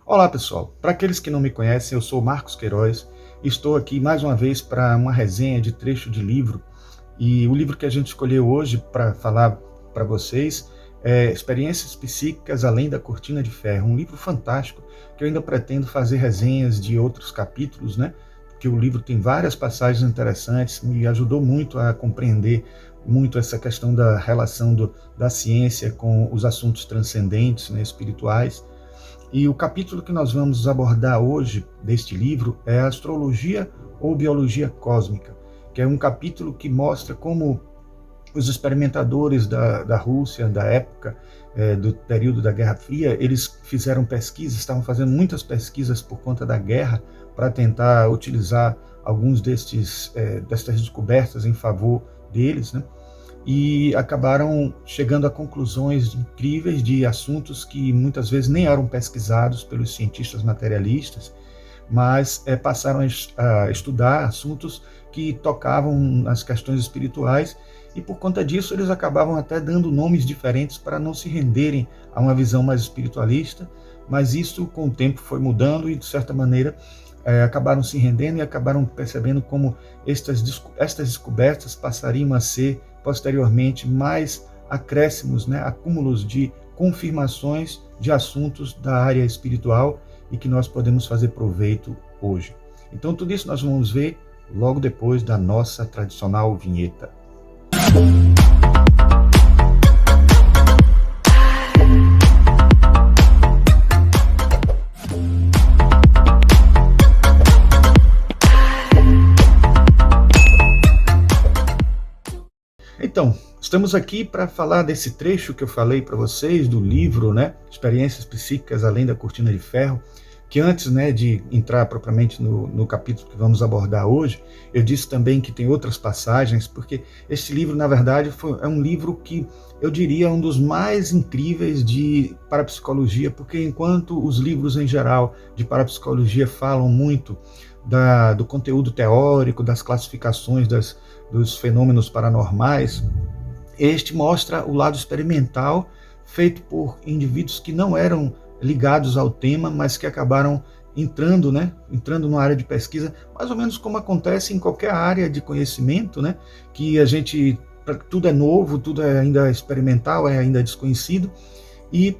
Olá pessoal, para aqueles que não me conhecem, eu sou Marcos Queiroz e estou aqui mais uma vez para uma resenha de trecho de livro. E o livro que a gente escolheu hoje para falar para vocês é Experiências Psíquicas Além da Cortina de Ferro, um livro fantástico que eu ainda pretendo fazer resenhas de outros capítulos, né? Porque o livro tem várias passagens interessantes, me ajudou muito a compreender muito essa questão da relação da ciência com os assuntos transcendentes, né, espirituais. E o capítulo que nós vamos abordar hoje deste livro é Astrologia ou Biologia Cósmica, que é um capítulo que mostra como os experimentadores da Rússia, da época, do período da Guerra Fria, eles fizeram pesquisas, estavam fazendo muitas pesquisas por conta da guerra, para tentar utilizar alguns destas descobertas em favor deles, né? E acabaram chegando a conclusões incríveis de assuntos que muitas vezes nem eram pesquisados pelos cientistas materialistas, mas passaram a estudar assuntos que tocavam nas questões espirituais, e por conta disso eles acabavam até dando nomes diferentes para não se renderem a uma visão mais espiritualista, mas isso com o tempo foi mudando e de certa maneira acabaram se rendendo e acabaram percebendo como estas descobertas passariam a ser posteriormente mais acréscimos, né, acúmulos de confirmações de assuntos da área espiritual e que nós podemos fazer proveito hoje. Então tudo isso nós vamos ver logo depois da nossa tradicional vinheta. Então, estamos aqui para falar desse trecho que eu falei para vocês do livro, né, Experiências Psíquicas Além da Cortina de Ferro, que antes, né, de entrar propriamente no capítulo que vamos abordar hoje, eu disse também que tem outras passagens, porque esse livro, na verdade, é um livro que eu diria um dos mais incríveis de parapsicologia, porque enquanto os livros em geral de parapsicologia falam muito do conteúdo teórico, das classificações dos fenômenos paranormais, este mostra o lado experimental feito por indivíduos que não eram ligados ao tema, mas que acabaram entrando numa área de pesquisa, mais ou menos como acontece em qualquer área de conhecimento, né? Que tudo é novo, tudo é ainda experimental, é ainda desconhecido, e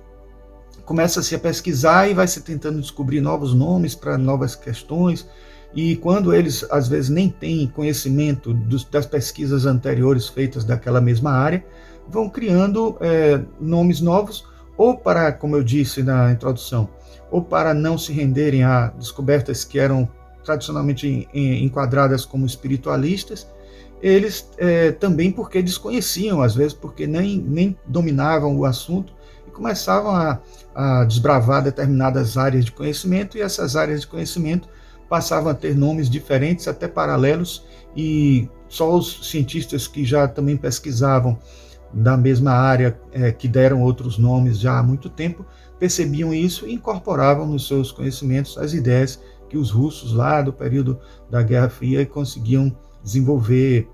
começa-se a pesquisar e vai se tentando descobrir novos nomes para novas questões, e quando eles às vezes nem têm conhecimento das pesquisas anteriores feitas daquela mesma área, vão criando nomes novos, ou para, como eu disse na introdução, ou para não se renderem a descobertas que eram tradicionalmente enquadradas como espiritualistas, eles também porque desconheciam, às vezes porque nem dominavam o assunto, e começavam a desbravar determinadas áreas de conhecimento, e essas áreas de conhecimento passavam a ter nomes diferentes, até paralelos, e só os cientistas que já também pesquisavam da mesma área, que deram outros nomes já há muito tempo, percebiam isso e incorporavam nos seus conhecimentos as ideias que os russos lá do período da Guerra Fria conseguiam desenvolver.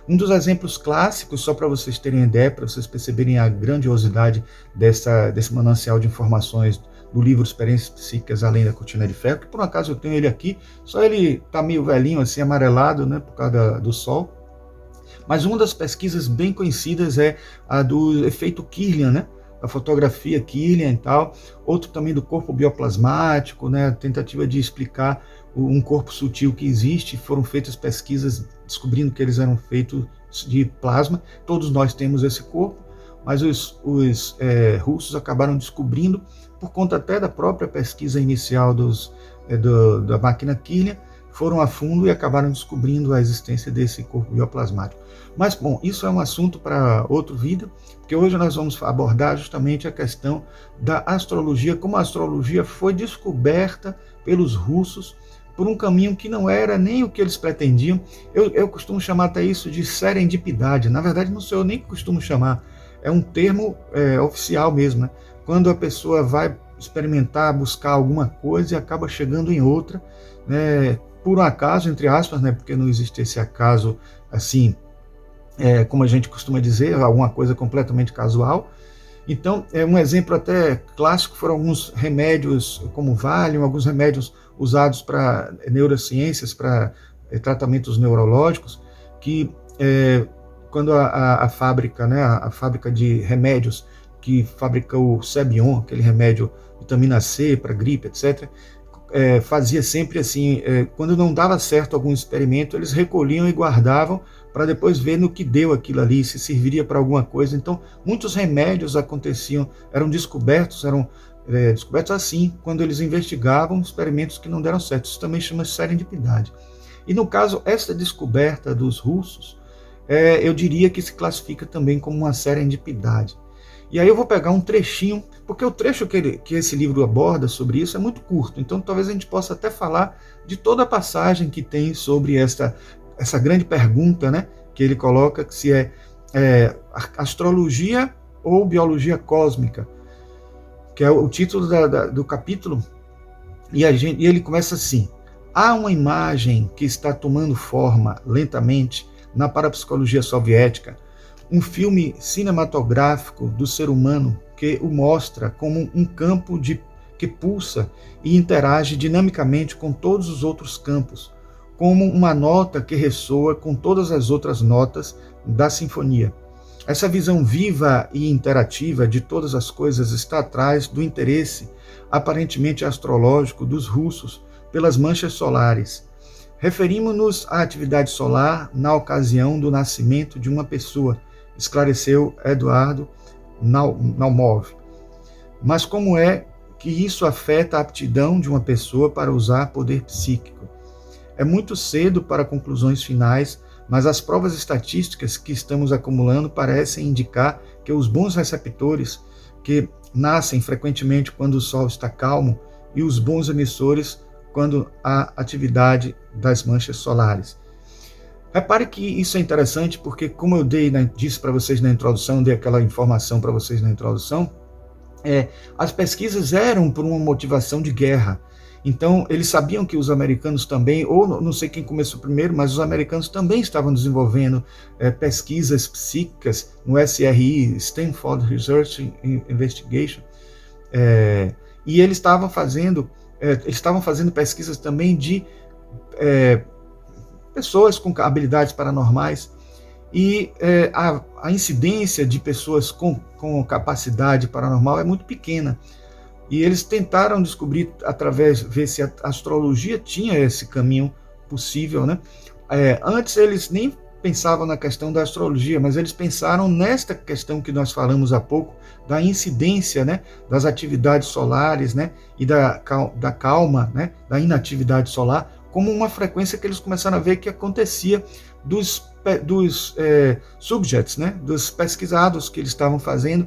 Um dos exemplos clássicos, só para vocês terem ideia, para vocês perceberem a grandiosidade desse manancial de informações do livro Experiências Psíquicas Além da Cortina de Ferro, que por um acaso eu tenho ele aqui, só ele está meio velhinho, assim, amarelado, né, por causa do sol. Mas uma das pesquisas bem conhecidas é a do efeito Kirlian, né, a fotografia Kirlian e tal, outro também do corpo bioplasmático, né, a tentativa de explicar um corpo sutil que existe. Foram feitas pesquisas descobrindo que eles eram feitos de plasma. Todos nós temos esse corpo, mas os russos acabaram descobrindo, por conta até da própria pesquisa inicial da máquina Kirlian, foram a fundo e acabaram descobrindo a existência desse corpo bioplasmático. Mas, bom, isso é um assunto para outro vídeo, porque hoje nós vamos abordar justamente a questão da astrologia, como a astrologia foi descoberta pelos russos por um caminho que não era nem o que eles pretendiam. Eu costumo chamar até isso de serendipidade. Na verdade, não sou eu nem que costumo chamar, é um termo oficial mesmo, né? Quando a pessoa vai experimentar, buscar alguma coisa e acaba chegando em outra, né, por um acaso, entre aspas, né, porque não existe esse acaso assim, como a gente costuma dizer, alguma coisa completamente casual, Então, um exemplo até clássico foram alguns remédios como Valium, alguns remédios usados para neurociências, para tratamentos neurológicos, que quando a fábrica, né, a fábrica de remédios que fabrica o Cebion, aquele remédio vitamina C para gripe, etc., fazia sempre assim, quando não dava certo algum experimento, eles recolhiam e guardavam para depois ver no que deu aquilo ali, se serviria para alguma coisa. Então, muitos remédios aconteciam, eram descobertos assim, quando eles investigavam experimentos que não deram certo. Isso também chama-se serendipidade. E no caso, essa descoberta dos russos, eu diria que se classifica também como uma serendipidade. E aí eu vou pegar um trechinho, porque o trecho que esse livro aborda sobre isso é muito curto, então talvez a gente possa até falar de toda a passagem que tem sobre essa grande pergunta, né, que ele coloca, que se é astrologia ou biologia cósmica, que é o título do capítulo, e ele começa assim: há uma imagem que está tomando forma lentamente na parapsicologia soviética, um filme cinematográfico do ser humano que o mostra como um campo que pulsa e interage dinamicamente com todos os outros campos, como uma nota que ressoa com todas as outras notas da sinfonia. Essa visão viva e interativa de todas as coisas está atrás do interesse aparentemente astrológico dos russos pelas manchas solares. Referimos-nos à atividade solar na ocasião do nascimento de uma pessoa, esclareceu Eduardo Naumov. Mas como é que isso afeta a aptidão de uma pessoa para usar poder psíquico? É muito cedo para conclusões finais, mas as provas estatísticas que estamos acumulando parecem indicar que os bons receptores, que nascem frequentemente quando o Sol está calmo, e os bons emissores quando há atividade das manchas solares. Repare que isso é interessante porque, como eu disse para vocês na introdução, dei aquela informação para vocês na introdução, as pesquisas eram por uma motivação de guerra. Então, eles sabiam que os americanos também, ou não sei quem começou primeiro, mas os americanos também estavam desenvolvendo pesquisas psíquicas no SRI, Stanford Research Investigation, e eles estavam fazendo pesquisas também de pessoas com habilidades paranormais, e a incidência de pessoas com capacidade paranormal é muito pequena. E eles tentaram descobrir ver se a astrologia tinha esse caminho possível, né? Antes eles nem pensavam na questão da astrologia, mas eles pensaram nesta questão que nós falamos há pouco, da incidência, né, das atividades solares, né, e da calma, né, da inatividade solar, como uma frequência que eles começaram a ver que acontecia dos subjects, né, dos pesquisados que eles estavam fazendo,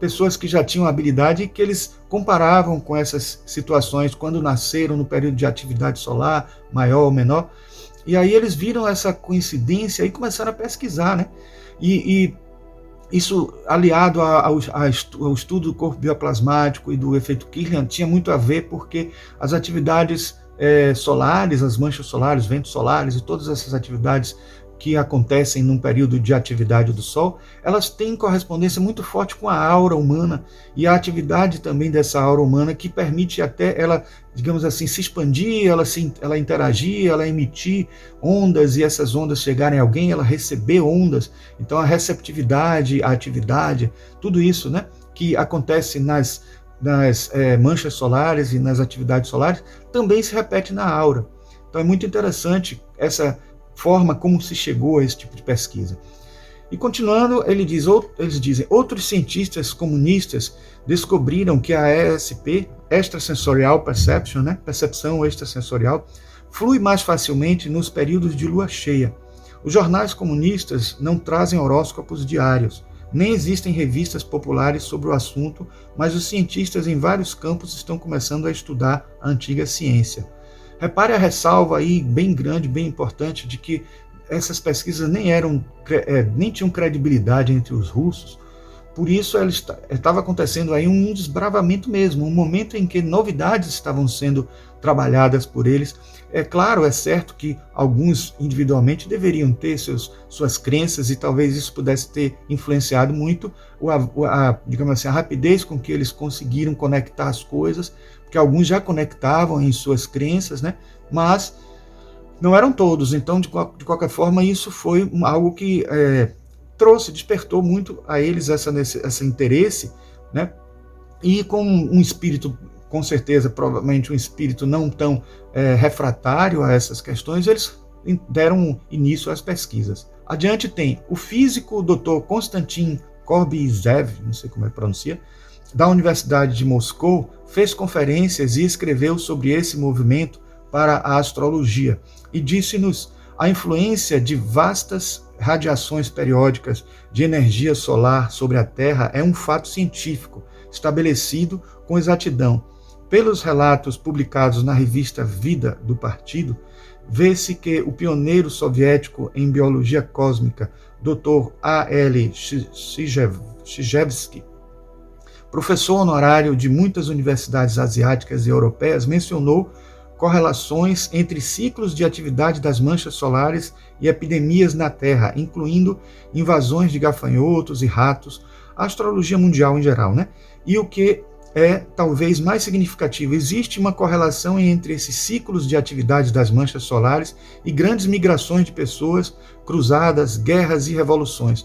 pessoas que já tinham habilidade e que eles comparavam com essas situações quando nasceram no período de atividade solar, maior ou menor, e aí eles viram essa coincidência e começaram a pesquisar, né, e isso, aliado ao estudo do corpo bioplasmático e do efeito Kirlian, tinha muito a ver porque as atividades solares, as manchas solares, ventos solares e todas essas atividades que acontecem num período de atividade do Sol, elas têm correspondência muito forte com a aura humana e a atividade também dessa aura humana que permite até ela, digamos assim, se expandir, ela interagir, ela emitir ondas e essas ondas chegarem a alguém, ela receber ondas. Então a receptividade, a atividade, tudo isso, né, que acontece nas manchas solares e nas atividades solares, também se repete na aura. Então é muito interessante essa forma como se chegou a esse tipo de pesquisa. E continuando, eles dizem, outros cientistas comunistas descobriram que a ESP, Extrasensorial Perception, né, percepção extrasensorial, flui mais facilmente nos períodos de lua cheia. Os jornais comunistas não trazem horóscopos diários, nem existem revistas populares sobre o assunto, mas os cientistas em vários campos estão começando a estudar a antiga ciência. Repare a ressalva aí, bem grande, bem importante, de que essas pesquisas nem tinham credibilidade entre os russos, por isso estava acontecendo aí um desbravamento mesmo, um momento em que novidades estavam sendo trabalhadas por eles. É claro, é certo que alguns individualmente deveriam ter suas crenças e talvez isso pudesse ter influenciado muito digamos assim, a rapidez com que eles conseguiram conectar as coisas, porque alguns já conectavam em suas crenças, né? Mas não eram todos. Então, de qualquer forma, isso foi algo que despertou muito a eles esse interesse, né? E com um espírito, com certeza, provavelmente um espírito não tão refratário a essas questões, eles deram início às pesquisas. Adiante tem o físico Dr. Konstantin Korbyizev, não sei como é que pronuncia, da Universidade de Moscou, fez conferências e escreveu sobre esse movimento para a astrologia e disse-nos a influência de vastas radiações periódicas de energia solar sobre a Terra é um fato científico, estabelecido com exatidão. Pelos relatos publicados na revista Vida do Partido, vê-se que o pioneiro soviético em biologia cósmica, Dr. A.L. Chizhevsky, professor honorário de muitas universidades asiáticas e europeias, mencionou correlações entre ciclos de atividade das manchas solares e epidemias na Terra, incluindo invasões de gafanhotos e ratos, a astrologia mundial em geral, né? E o que é talvez mais significativo, existe uma correlação entre esses ciclos de atividade das manchas solares e grandes migrações de pessoas, cruzadas, guerras e revoluções.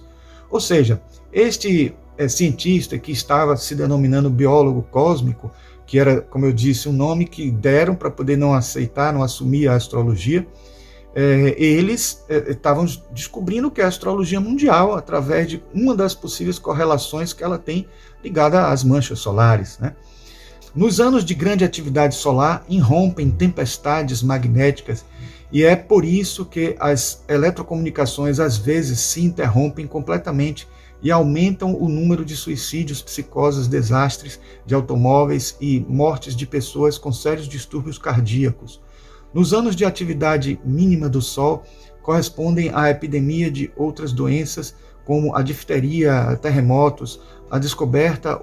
Ou seja, este cientista que estava se denominando biólogo cósmico, que era, como eu disse, um nome que deram para poder não aceitar, não assumir a astrologia, eles estavam descobrindo que é a astrologia mundial, através de uma das possíveis correlações que ela tem ligada às manchas solares, né? Nos anos de grande atividade solar, irrompem tempestades magnéticas e é por isso que as eletrocomunicações às vezes se interrompem completamente e aumentam o número de suicídios, psicoses, desastres de automóveis e mortes de pessoas com sérios distúrbios cardíacos. Nos anos de atividade mínima do Sol, correspondem à epidemia de outras doenças, como a difteria, terremotos. A descoberta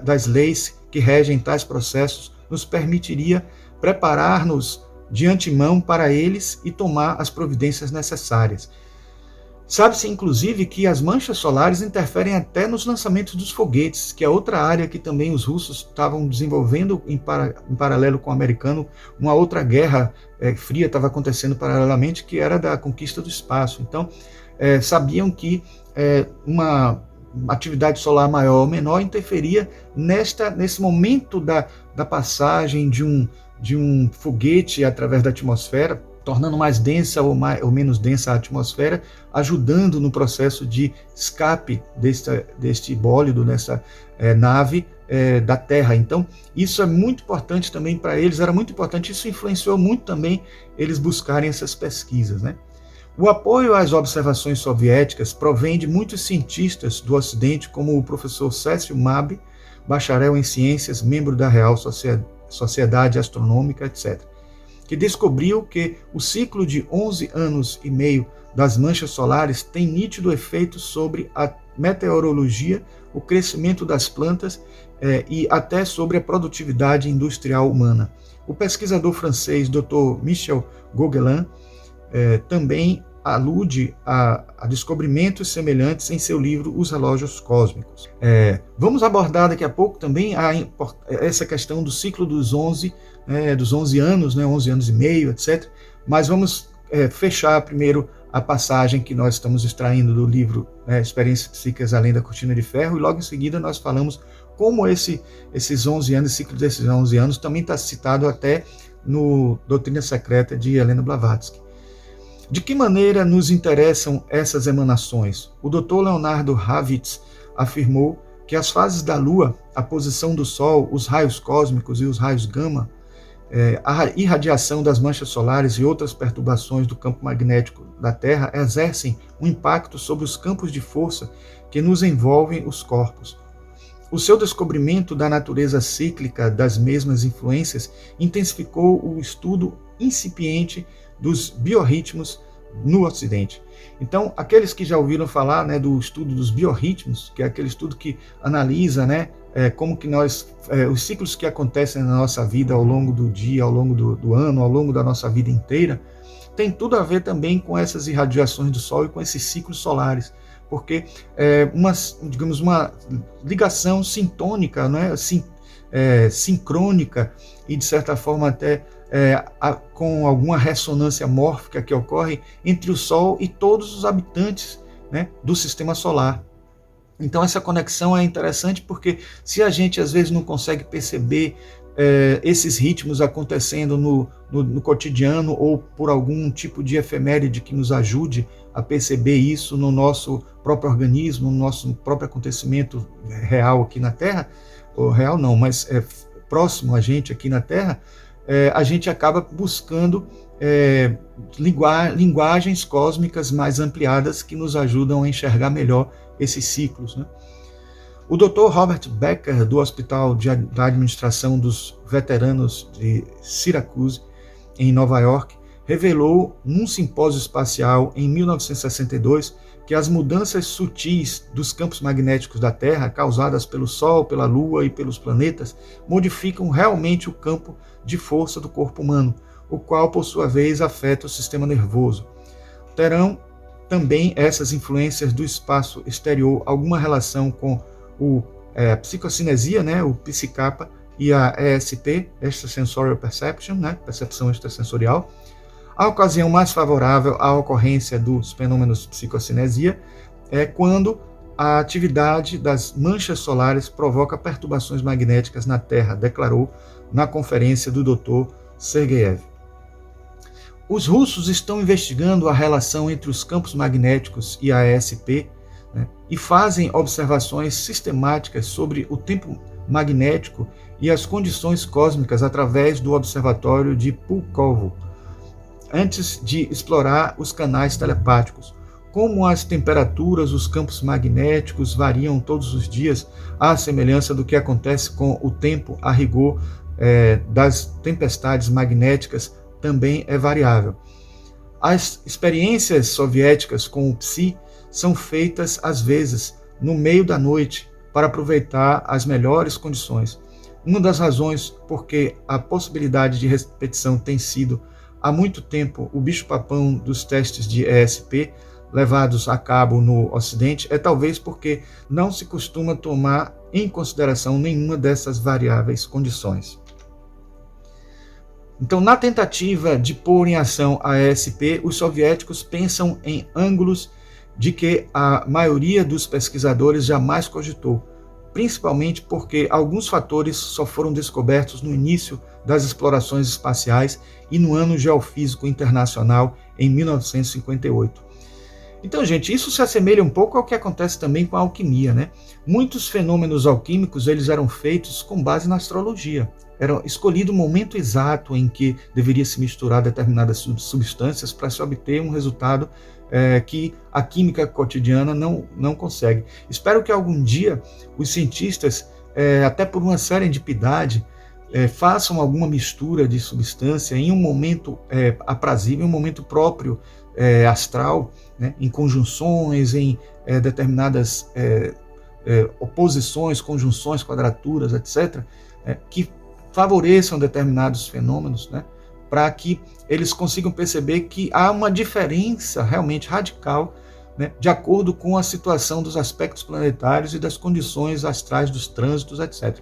das leis que regem tais processos nos permitiria preparar-nos de antemão para eles e tomar as providências necessárias. Sabe-se, inclusive, que as manchas solares interferem até nos lançamentos dos foguetes, que é outra área que também os russos estavam desenvolvendo em paralelo com o americano. Uma outra guerra fria estava acontecendo paralelamente, que era da conquista do espaço. Então, sabiam que uma atividade solar maior ou menor interferia nesse momento da passagem de um foguete através da atmosfera, tornando mais densa ou menos densa a atmosfera, ajudando no processo de escape deste bólido, dessa nave da Terra. Então, isso é muito importante também para eles, era muito importante, isso influenciou muito também eles buscarem essas pesquisas, né? O apoio às observações soviéticas provém de muitos cientistas do Ocidente, como o professor Cécio Mabe, bacharel em ciências, membro da Real Sociedade Astronômica, etc., que descobriu que o ciclo de 11 anos e meio das manchas solares tem nítido efeito sobre a meteorologia, o crescimento das plantas e até sobre a produtividade industrial humana. O pesquisador francês Dr. Michel Gauguelin também alude a descobrimentos semelhantes em seu livro Os Relógios Cósmicos. Vamos abordar daqui a pouco também essa questão do ciclo dos 11 anos, 11 anos e meio, etc. Mas vamos fechar primeiro a passagem que nós estamos extraindo do livro Experiências Psíquicas Além da Cortina de Ferro, e logo em seguida nós falamos como esses 11 anos, o ciclo desses 11 anos, também está citado até no Doutrina Secreta de Helena Blavatsky. De que maneira nos interessam essas emanações? O Dr. Leonardo Ravitz afirmou que as fases da Lua, a posição do Sol, os raios cósmicos e os raios gama, a irradiação das manchas solares e outras perturbações do campo magnético da Terra exercem um impacto sobre os campos de força que nos envolvem os corpos. O seu descobrimento da natureza cíclica das mesmas influências intensificou o estudo incipiente dos biorritmos no Ocidente. Então, aqueles que já ouviram falar, né, do estudo dos biorritmos, que é aquele estudo que analisa, né, como que os ciclos que acontecem na nossa vida ao longo do dia, ao longo do ano, ao longo da nossa vida inteira, tem tudo a ver também com essas irradiações do Sol e com esses ciclos solares, porque digamos, uma ligação sintônica, né, sincrônica e, de certa forma, até com alguma ressonância mórfica que ocorre entre o Sol e todos os habitantes, né, do sistema solar. Então essa conexão é interessante porque se a gente às vezes não consegue perceber esses ritmos acontecendo no cotidiano ou por algum tipo de efeméride que nos ajude a perceber isso no nosso próprio organismo, no nosso próprio acontecimento real aqui na Terra, ou real não, mas próximo a gente aqui na Terra, a gente acaba buscando linguagens cósmicas mais ampliadas que nos ajudam a enxergar melhor esses ciclos, né? O Dr. Robert Becker, do Hospital da Administração dos Veteranos de Syracuse, em Nova York, revelou num simpósio espacial em 1962 que as mudanças sutis dos campos magnéticos da Terra, causadas pelo Sol, pela Lua e pelos planetas, modificam realmente o campo de força do corpo humano, o qual, por sua vez, afeta o sistema nervoso. Terão também essas influências do espaço exterior alguma relação com a psicocinesia, né, o psicapa, e a ESP, Extrasensorial Perception, né, percepção extrasensorial. A ocasião mais favorável à ocorrência dos fenômenos psicocinesia é quando a atividade das manchas solares provoca perturbações magnéticas na Terra, declarou na conferência do Dr. Sergeyev. Os russos estão investigando a relação entre os campos magnéticos e a ESP, né, e fazem observações sistemáticas sobre o tempo magnético e as condições cósmicas através do observatório de Pulkovo, antes de explorar os canais telepáticos. Como as temperaturas, os campos magnéticos variam todos os dias, à semelhança do que acontece com o tempo a rigor das tempestades magnéticas, também é variável. As experiências soviéticas com o Psi são feitas, às vezes, no meio da noite, para aproveitar as melhores condições. Uma das razões porque a possibilidade de repetição tem sido, há muito tempo, o bicho-papão dos testes de ESP levados a cabo no Ocidente é talvez porque não se costuma tomar em consideração nenhuma dessas variáveis condições. Então, na tentativa de pôr em ação a ESP, os soviéticos pensam em ângulos de que a maioria dos pesquisadores jamais cogitou, principalmente porque alguns fatores só foram descobertos no início das explorações espaciais e no Ano Geofísico Internacional em 1958. Então, gente, isso se assemelha um pouco ao que acontece também com a alquimia, né? Muitos fenômenos alquímicos eles eram feitos com base na astrologia. Era escolhido o momento exato em que deveria se misturar determinadas substâncias para se obter um resultado que a química cotidiana não consegue. Espero que algum dia os cientistas, até por uma serendipidade, façam alguma mistura de substância em um momento aprazível, em um momento próprio astral, né, em conjunções, em determinadas oposições, conjunções, quadraturas, etc., que favoreçam determinados fenômenos, né, para que eles consigam perceber que há uma diferença realmente radical, né, de acordo com a situação dos aspectos planetários e das condições astrais dos trânsitos, etc.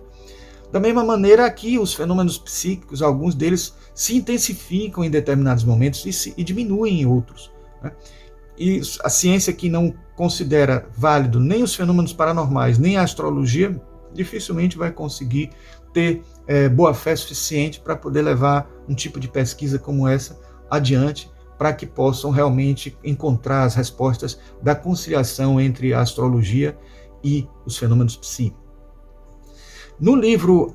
Da mesma maneira, aqui os fenômenos psíquicos, alguns deles se intensificam em determinados momentos e diminuem em outros, né? E a ciência que não considera válido nem os fenômenos paranormais, nem a astrologia, dificilmente vai conseguir ter boa fé suficiente para poder levar um tipo de pesquisa como essa adiante, para que possam realmente encontrar as respostas da conciliação entre a astrologia e os fenômenos psíquicos. No livro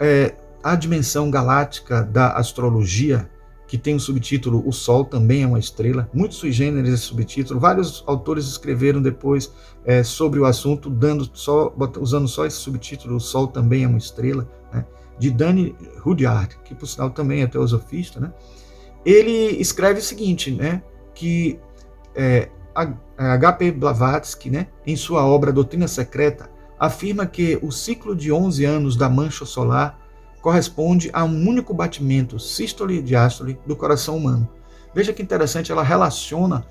A Dimensão Galáctica da Astrologia, que tem o subtítulo O Sol Também é uma Estrela, muito sui generis esse subtítulo, vários autores escreveram depois sobre o assunto, usando só esse subtítulo, O Sol Também é uma Estrela, né, de Danny Rudyard, que por sinal também é teosofista, né? Ele escreve o seguinte, né, que H.P. Blavatsky, né, em sua obra Doutrina Secreta, afirma que o ciclo de 11 anos da mancha solar corresponde a um único batimento, sístole e diástole, do coração humano. Veja que interessante, ela relaciona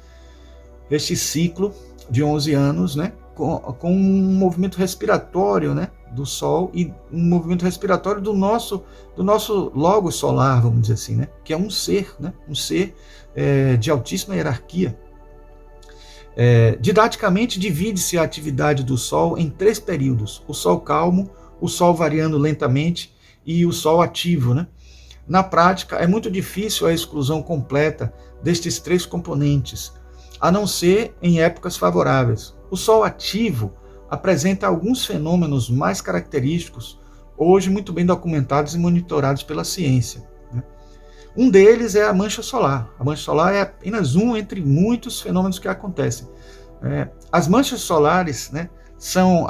este ciclo de 11 anos, né, com um movimento respiratório, né, do Sol, e um movimento respiratório do nosso logos solar, vamos dizer assim, né, que é um ser, né, de altíssima hierarquia. Didaticamente, divide-se a atividade do Sol em 3 períodos: o Sol calmo, o Sol variando lentamente e o Sol ativo, né? Na prática, é muito difícil a exclusão completa destes 3 componentes, a não ser em épocas favoráveis. O Sol ativo apresenta alguns fenômenos mais característicos, hoje muito bem documentados e monitorados pela ciência. Um deles é a mancha solar. A mancha solar é apenas um entre muitos fenômenos que acontecem. As manchas solares, né, são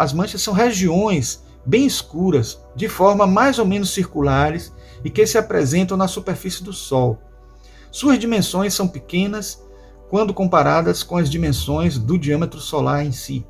regiões bem escuras, de forma mais ou menos circulares, e que se apresentam na superfície do Sol. Suas dimensões são pequenas quando comparadas com as dimensões do diâmetro solar em si.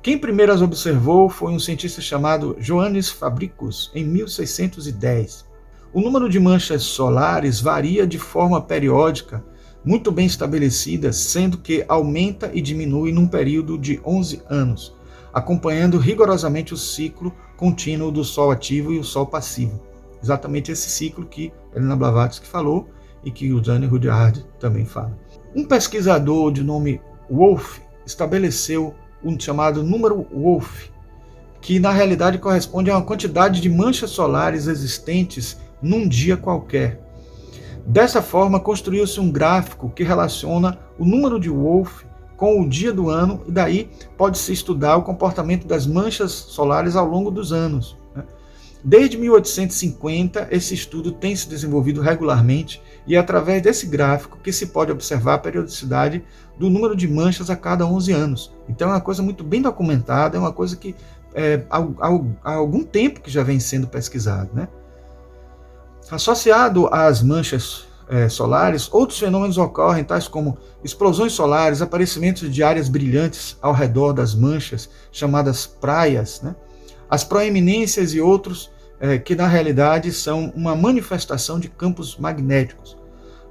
Quem primeiro as observou foi um cientista chamado Johannes Fabricius, em 1610. O número de manchas solares varia de forma periódica, muito bem estabelecida, sendo que aumenta e diminui num período de 11 anos, acompanhando rigorosamente o ciclo contínuo do Sol ativo e o Sol passivo. Exatamente esse ciclo que Helena Blavatsky falou e que o Jane Rudyard também fala. Um pesquisador de nome Wolff estabeleceu um chamado número Wolff, que na realidade corresponde a uma quantidade de manchas solares existentes num dia qualquer. Dessa forma, construiu-se um gráfico que relaciona o número de Wolff com o dia do ano, e daí pode-se estudar o comportamento das manchas solares ao longo dos anos. Desde 1850, esse estudo tem se desenvolvido regularmente, e é através desse gráfico que se pode observar a periodicidade do número de manchas a cada 11 anos. Então é uma coisa muito bem documentada, é uma coisa que há algum tempo que já vem sendo pesquisado, né? Associado às manchas solares, outros fenômenos ocorrem, tais como explosões solares, aparecimentos de áreas brilhantes ao redor das manchas, chamadas praias, né? As proeminências e outros que na realidade são uma manifestação de campos magnéticos.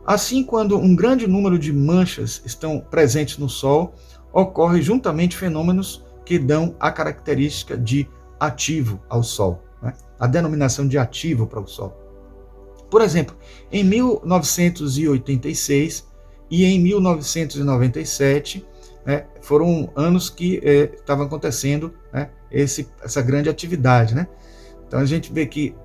Assim, quando um grande número de manchas estão presentes no Sol, ocorre juntamente fenômenos que dão a característica de ativo ao Sol, né? A denominação de ativo para o Sol. Por exemplo, em 1986 e em 1997, foram anos que estavam acontecendo, né, essa grande atividade, né? Então a gente vê que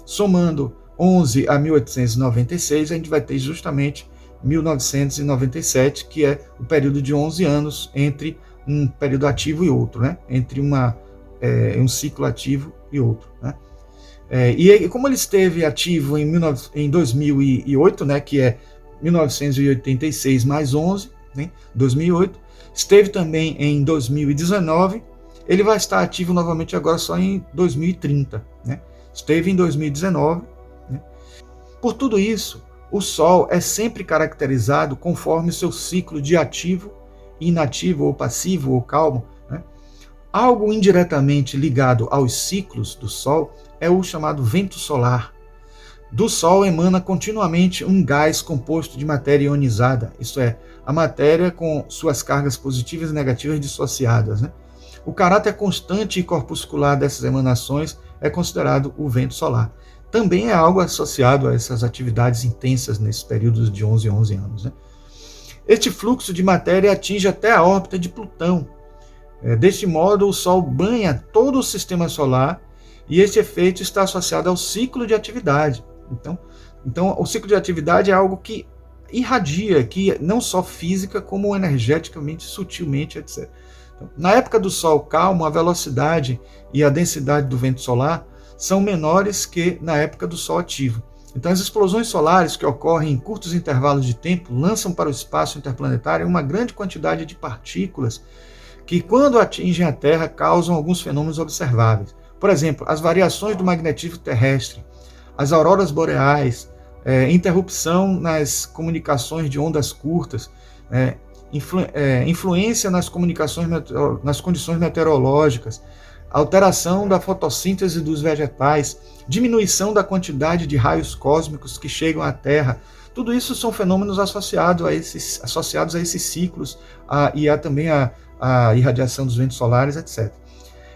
somando 11 a 1896, a gente vai ter justamente 1997, que é o período de 11 anos entre um período ativo e outro, né? Entre um ciclo ativo e outro, né? E como ele esteve ativo em 2008, né, que é 1986 mais 11, né, 2008, esteve também em 2019, ele vai estar ativo novamente agora só em 2030. Né? Esteve em 2019. Né? Por tudo isso, o Sol é sempre caracterizado conforme seu ciclo de ativo, inativo, ou passivo, ou calmo. Né? Algo indiretamente ligado aos ciclos do Sol é o chamado vento solar. Do Sol emana continuamente um gás composto de matéria ionizada, isto é, a matéria com suas cargas positivas e negativas dissociadas. Né? O caráter constante e corpuscular dessas emanações é considerado o vento solar. Também é algo associado a essas atividades intensas nesses períodos de 11 anos. Né? Este fluxo de matéria atinge até a órbita de Plutão. Deste modo, o Sol banha todo o sistema solar, e este efeito está associado ao ciclo de atividade. Então, o ciclo de atividade é algo que irradia, que não só física, como energeticamente, sutilmente, etc. Então, na época do Sol calmo, a velocidade e a densidade do vento solar são menores que na época do Sol ativo. Então, as explosões solares que ocorrem em curtos intervalos de tempo lançam para o espaço interplanetário uma grande quantidade de partículas que, quando atingem a Terra, causam alguns fenômenos observáveis. Por exemplo, as variações do magnetismo terrestre, as auroras boreais, interrupção nas comunicações de ondas curtas, influência nas nas condições meteorológicas, alteração da fotossíntese dos vegetais, diminuição da quantidade de raios cósmicos que chegam à Terra. Tudo isso são fenômenos associados a esses ciclos e também a irradiação dos ventos solares, etc.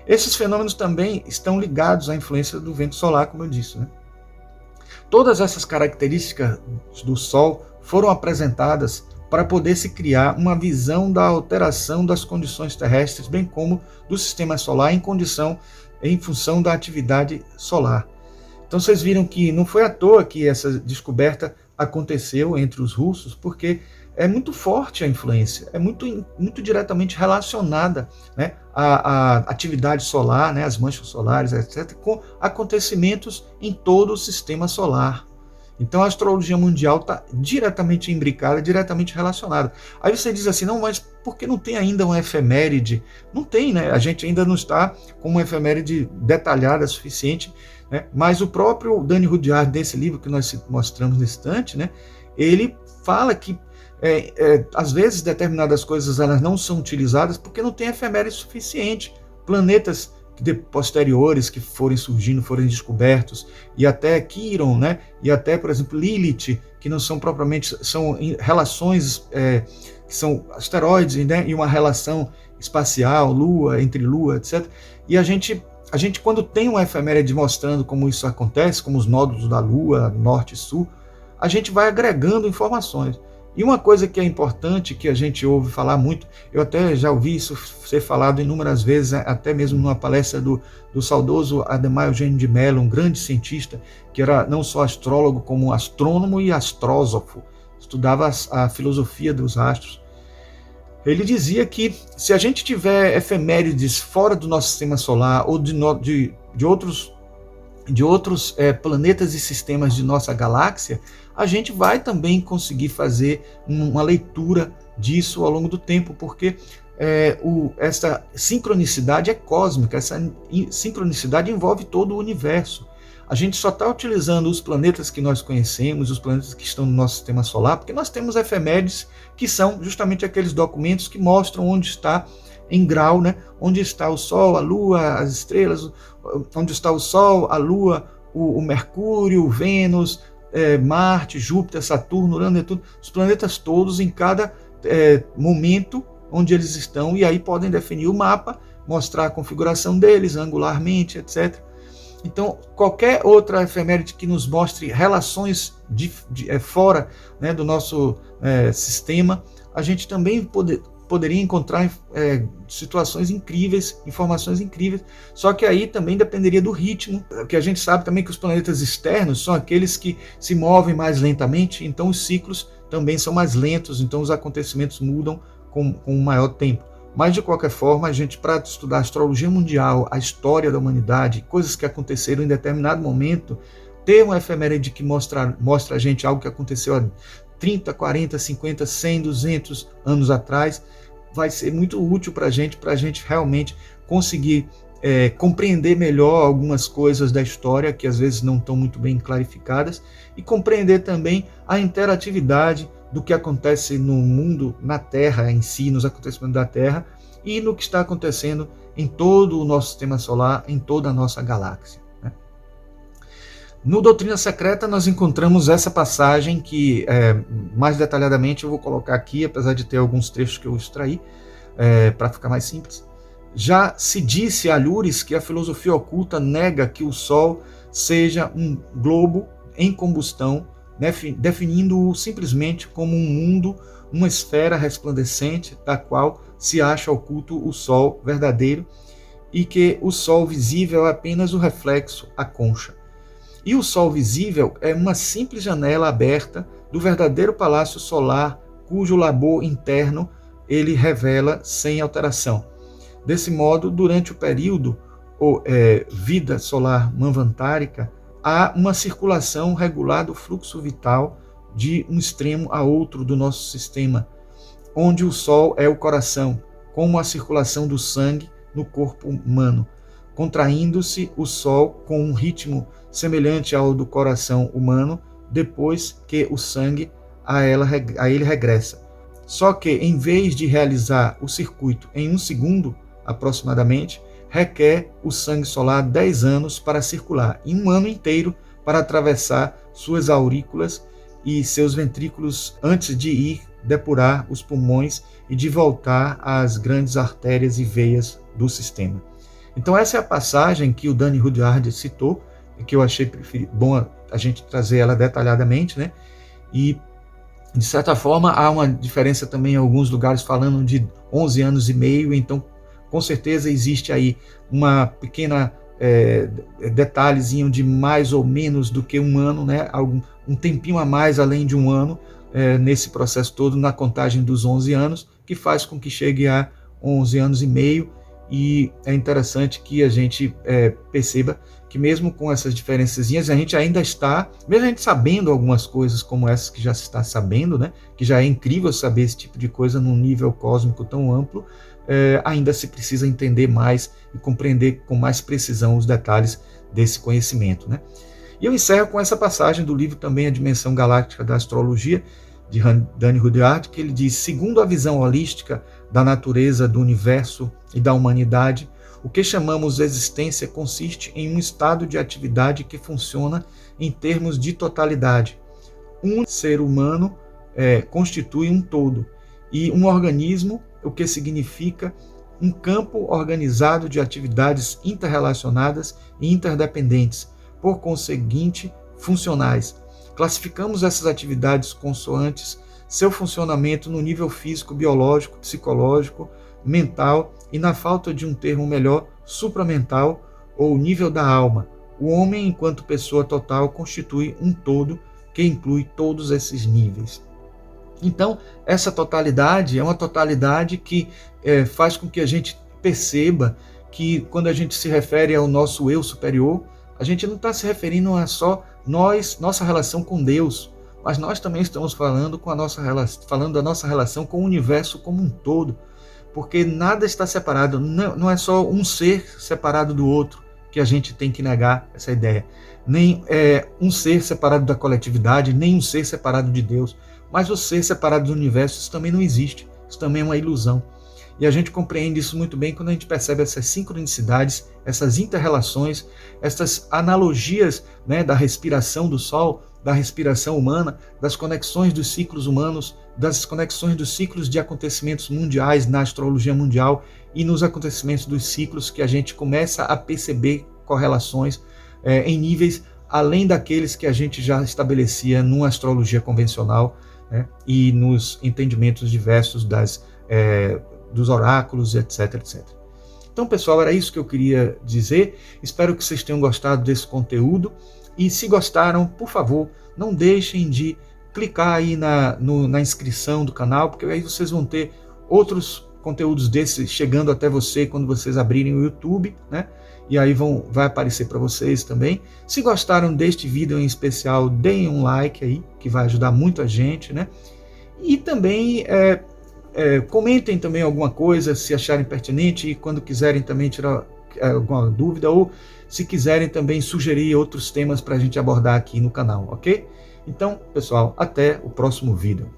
Esses fenômenos também estão ligados à influência do vento solar, como eu disse, né? Todas essas características do Sol foram apresentadas para poder se criar uma visão da alteração das condições terrestres, bem como do sistema solar em função da atividade solar. Então vocês viram que não foi à toa que essa descoberta aconteceu entre os russos, porque é muito forte a influência, é muito diretamente relacionada, né, à atividade solar, né, as manchas solares, etc., com acontecimentos em todo o sistema solar. Então a astrologia mundial está diretamente imbricada, diretamente relacionada. Aí você diz assim, não, mas por que não tem ainda uma efeméride? Não tem, né? A gente ainda não está com uma efeméride detalhada suficiente, né? Mas o próprio Dani Rudyard, desse livro que nós mostramos nesse instante, né, ele fala que às vezes determinadas coisas elas não são utilizadas porque não tem efeméride suficiente. Planetas posteriores que forem surgindo, forem descobertos, e até Quiron, né, e até, por exemplo, Lilith, que não são propriamente, são relações que são asteroides, né, e uma relação espacial, Lua, entre Lua, etc. E a gente quando tem uma efeméride mostrando como isso acontece, como os nódulos da Lua, norte e sul, a gente vai agregando informações. E uma coisa que é importante, que a gente ouve falar muito, eu até já ouvi isso ser falado inúmeras vezes, até mesmo numa palestra do saudoso Ademar Eugênio de Mello, um grande cientista, que era não só astrólogo, como astrônomo e astrósofo, estudava a filosofia dos astros. Ele dizia que se a gente tiver efemérides fora do nosso sistema solar ou de outros planetas e sistemas de nossa galáxia, a gente vai também conseguir fazer uma leitura disso ao longo do tempo, porque essa sincronicidade é cósmica, essa sincronicidade envolve todo o universo. A gente só está utilizando os planetas que nós conhecemos, os planetas que estão no nosso sistema solar, porque nós temos efemérides que são justamente aqueles documentos que mostram onde está em grau, né? Onde está o Sol, a Lua, as estrelas, onde está o Sol, a Lua, o Mercúrio, o Vênus, Marte, Júpiter, Saturno, Urano, Netuno, os planetas todos em cada momento onde eles estão, e aí podem definir o mapa, mostrar a configuração deles angularmente, etc. Então, qualquer outra efeméride que nos mostre relações fora, né, do nosso sistema, a gente também poderia encontrar situações incríveis, informações incríveis, só que aí também dependeria do ritmo, que a gente sabe também que os planetas externos são aqueles que se movem mais lentamente, então os ciclos também são mais lentos, então os acontecimentos mudam com um maior tempo. Mas, de qualquer forma, a gente, para estudar a astrologia mundial, a história da humanidade, coisas que aconteceram em determinado momento, ter uma efeméride que mostra a gente algo que aconteceu há 30, 40, 50, 100, 200 anos atrás, vai ser muito útil para a gente realmente conseguir compreender melhor algumas coisas da história que às vezes não estão muito bem clarificadas, e compreender também a interatividade do que acontece no mundo, na Terra em si, nos acontecimentos da Terra, e no que está acontecendo em todo o nosso sistema solar, em toda a nossa galáxia, né? No Doutrina Secreta nós encontramos essa passagem que, mais detalhadamente, eu vou colocar aqui, apesar de ter alguns trechos que eu extraí, para ficar mais simples. Já se disse a Alhures que a filosofia oculta nega que o Sol seja um globo em combustão, definindo-o simplesmente como um mundo, uma esfera resplandecente, da qual se acha oculto o Sol verdadeiro, e que o Sol visível é apenas o reflexo, a concha. E o Sol visível é uma simples janela aberta do verdadeiro palácio solar, cujo labor interno ele revela sem alteração. Desse modo, durante o período vida solar manvantárica, há uma circulação regular do fluxo vital de um extremo a outro do nosso sistema, onde o Sol é o coração, como a circulação do sangue no corpo humano, contraindo-se o Sol com um ritmo semelhante ao do coração humano, depois que o sangue a ele regressa. Só que, em vez de realizar o circuito em 1 segundo, aproximadamente, requer o sangue solar 10 anos para circular e 1 ano inteiro para atravessar suas aurículas e seus ventrículos antes de ir depurar os pulmões e de voltar às grandes artérias e veias do sistema. Então essa é a passagem que o Danny Rudyard citou, e que eu achei bom a gente trazer ela detalhadamente, né? E, de certa forma, há uma diferença também em alguns lugares falando de 11 anos e meio, então com certeza existe aí uma pequena detalhezinho de mais ou menos do que 1 ano, né? Um tempinho a mais além de 1 ano nesse processo todo, na contagem dos 11 anos, que faz com que chegue a 11 anos e meio, e é interessante que a gente perceba que mesmo com essas diferençazinhas, a gente ainda está, mesmo a gente sabendo algumas coisas como essas que já se está sabendo, né, que já é incrível saber esse tipo de coisa num nível cósmico tão amplo, ainda se precisa entender mais e compreender com mais precisão os detalhes desse conhecimento, né? E eu encerro com essa passagem do livro também A Dimensão Galáctica da Astrologia, de Danny Rudyard, que ele diz: segundo a visão holística da natureza, do universo e da humanidade, o que chamamos de existência consiste em um estado de atividade que funciona em termos de totalidade. Um ser humano constitui um todo, e um organismo, o que significa um campo organizado de atividades interrelacionadas e interdependentes, por conseguinte, funcionais. Classificamos essas atividades consoantes seu funcionamento no nível físico, biológico, psicológico, mental e, na falta de um termo melhor, supramental ou nível da alma. O homem, enquanto pessoa total, constitui um todo que inclui todos esses níveis. Então, essa totalidade é uma totalidade que faz com que a gente perceba que, quando a gente se refere ao nosso eu superior, a gente não está se referindo a só nossa relação com Deus, mas nós também estamos falando da nossa relação com o universo como um todo, porque nada está separado, não é só um ser separado do outro que a gente tem que negar essa ideia, nem um ser separado da coletividade, nem um ser separado de Deus, mas o ser separado do universo, isso também não existe, isso também é uma ilusão. E a gente compreende isso muito bem quando a gente percebe essas sincronicidades, essas interrelações, essas analogias, né, da respiração do Sol, da respiração humana, das conexões dos ciclos humanos, das conexões dos ciclos de acontecimentos mundiais na astrologia mundial e nos acontecimentos dos ciclos, que a gente começa a perceber correlações em níveis além daqueles que a gente já estabelecia numa astrologia convencional, né, e nos entendimentos diversos dos oráculos, etc, etc. Então, pessoal, era isso que eu queria dizer. Espero que vocês tenham gostado desse conteúdo. E se gostaram, por favor, não deixem de clicar aí na inscrição do canal, porque aí vocês vão ter outros conteúdos desses chegando até você quando vocês abrirem o YouTube, né? E aí vai aparecer para vocês também. Se gostaram deste vídeo em especial, deem um like aí, que vai ajudar muito a gente, né? E também comentem também alguma coisa, se acharem pertinente, e quando quiserem também tirar alguma dúvida, ou se quiserem também sugerir outros temas para a gente abordar aqui no canal, ok? Então, pessoal, até o próximo vídeo.